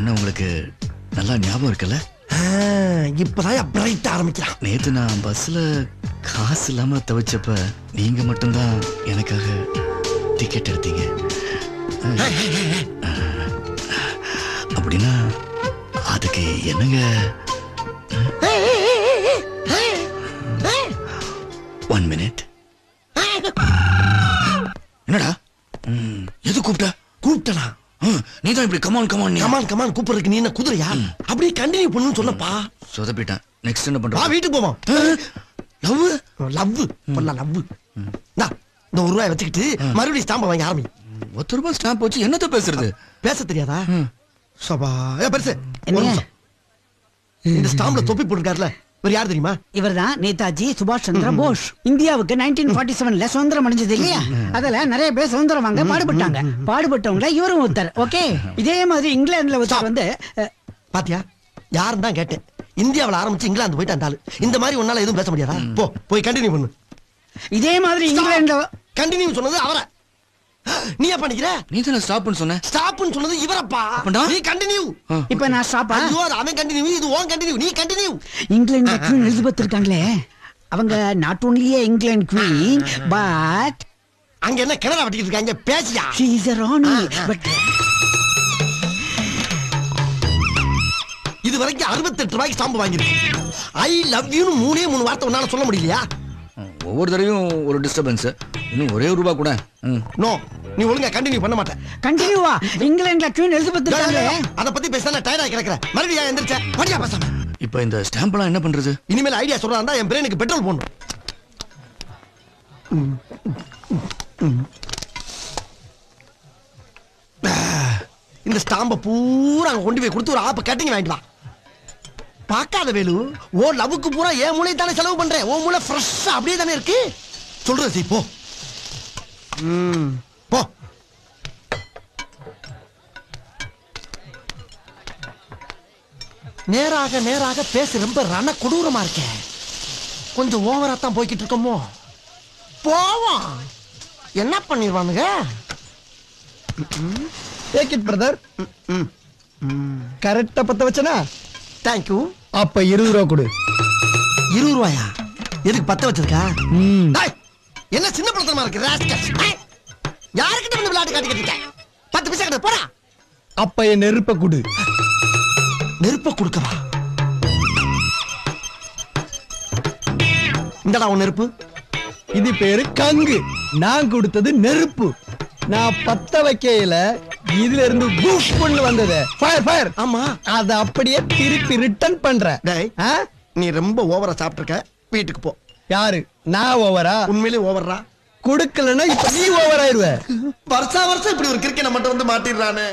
என்ன உங்களுக்கு நல்லா ஞாபகம் இருக்குல்ல? இப்பதான் பிரைட் ஆரம்பிக்கிறான். நேத்து நான் பஸ்ல காசு இல்லாம தவிச்சப்ப நீங்க மட்டும்தான் எனக்காக டிக்கெட் எடுத்தீங்க. அப்படின்னா அதுக்கு என்னங்க? One minute. என்னடா எது கூப்பிட்டனா? நீ தான் இப்படி கமான் கமான் கூப்பிடுறதுக்கு நீ என்ன குதிரையா? அப்படியே கண்டினியூ பண்ணு சொல்லப்பா. சொதப்பிட்டேன். நெக்ஸ்ட் என்ன பண்ற? வீட்டுக்கு போவோம். லவ் பண்ணலாம் லவ். இந்த ₹1 வச்சுக்கிட்டு மறுபடியும் ஸ்டாம்பை வாங்கி ஆரம்பி. ₹1 ஸ்டாம்ப் வச்சு என்னத்த பேசுறது? பேச தெரியாதா? சபா பெருசு. இந்த ஸ்டாம்ப்ல தொப்பி போட்டுருக்காருல, இவர் யார் தெரியுமா? இவர்தான் நேதாஜி சுபாஷ் சந்திர போஸ். இந்தியாவுக்கு 1947ல சுதந்திரம் அடைஞ்சது இல்லையா? அதுல நிறைய பேர் சுதந்திரம் வாங்க பாடுபட்டாங்க. பாடுபட்டவங்கள இவரும் ஒருத்தர். ஓகே, இதே மாதிரி இங்கிலாந்துல ஒருத்தர் வந்து பாத்தியா, யாரும் தான் கேட்டேன். இந்தியாவில் ஆரம்பிச்சு இங்கிலாந்து போயிட்டு அந்த ஆளு. இந்த மாதிரி ஒன்னால எதுவும் பேச முடியாதா? போய் கண்டினியூ பண்ணு. இதே மாதிரி இங்கிலாந்துல கண்டினியூ சொன்னது அவரை. நீ என்ன பண்ணிக்கிற? நீ தான ஸ்டாப்னு சொன்ன. ஸ்டாப்னு சொன்னது இவரப்பா. நீ கண்டினியூ. இப்போ நான் ஸ்டாப்பா? ஐயோ, அவன் கண்டினியூ, இது ஓன் கண்டினியூ. நீ கண்டினியூ. இங்கிலாந்து குவீன் எலிசபெத் இருக்காங்களே, அவங்க not only England queen but அங்க என்ன கிணறு வெட்டிட்டு இருக்காங்க? பேசியா? she is a Rani. But இது வரைக்கும் ₹68 ஸ்டாம்ப் வாங்கிருக்கு. ஐ லவ் யூ 3 வார்த்தை உன்னால சொல்ல முடியலையா? ஒவ்வொரு தடவையும் ஒரு டிஸ்டர்பன்ஸ். இன்னும் ஒரே ₹1 கூட. நோ, நீ ஒழுங்கா கண்டினியூ பண்ண மாட்டேன். கண்டினியூவா? இங்கிலாந்துல குவீன் எலிசபெத் இருக்காங்களே, அத பத்தி பேசினா டயர்டா கிடக்குற. மறுபடியும் எந்திரச்ச படியா பேசாம. இப்போ இந்த ஸ்டாம்ப்லாம் என்ன பண்றது? இனிமேல் ஐடியா சொல்றான்டா, என் பிரெயினுக்கு பெட்ரோல் போடணும். இந்த ஸ்டாம்ப பூரா அங்க கொண்டு போய் கொடுத்து ஒரு ஆப்ப கட்டிங் வாங்கிட்டு வா. பாக்காத வேலு, ஓ லவ்வுக்கு பூரா ஏன் மூளை தானே செலவு பண்றேன். ஓ மூளை ஃப்ரெஷ்ஷா அப்படியே தானே இருக்கு. சொல்றது போ. போ. நேராக நேராக பேச ரொம்ப ரண கொடூரமா இருக்க. கொஞ்சம் ஓவரா தான் போய்கிட்டு இருக்கோமோ. போவோம். என்ன பண்ணிடுவானுங்க? Take it brother. கரெக்டா பத்த வச்சனா? தேங்க்யூ. அப்ப ₹20 கொடு. ₹20? எதுக்கு பத்த வச்சிருக்கா? என்ன சின்ன பழத்தனமா இருக்கு ராஸ்கல். யாருக்கிட்ட வந்து விளையாட்டு காட்டிக்கிட்டு இருக்க? 10 பைசா கிட்ட போடா. அப்ப என் நெருப்ப கொடு. நெருப்ப கொடுக்கவா? இந்தடா உன் நெருப்பு. இது பேரு கங்கு. நான் கொடுத்தது நெருப்பு. நான் பத்த வைக்கையில இதுல இருந்து பூஃப் பண்ணு வந்தது. Fire fire. ஆமா, அத அப்படியே திருப்பி ரிட்டர்ன் பண்றேன். நீ ரொம்ப ஓவரா சாப்பிட்டுருக்க. வீட்டுக்கு போ. யாரு? நான் ஓவரா? உண்மையிலே ஓவரா? கொடுக்கலன்னா இப்ப நீ ஓவர் ஆயிருவ. வருஷா வருஷம் இப்படி ஒரு கிரிக்கெட் மட்டும் வந்து மாட்டிடுறானே.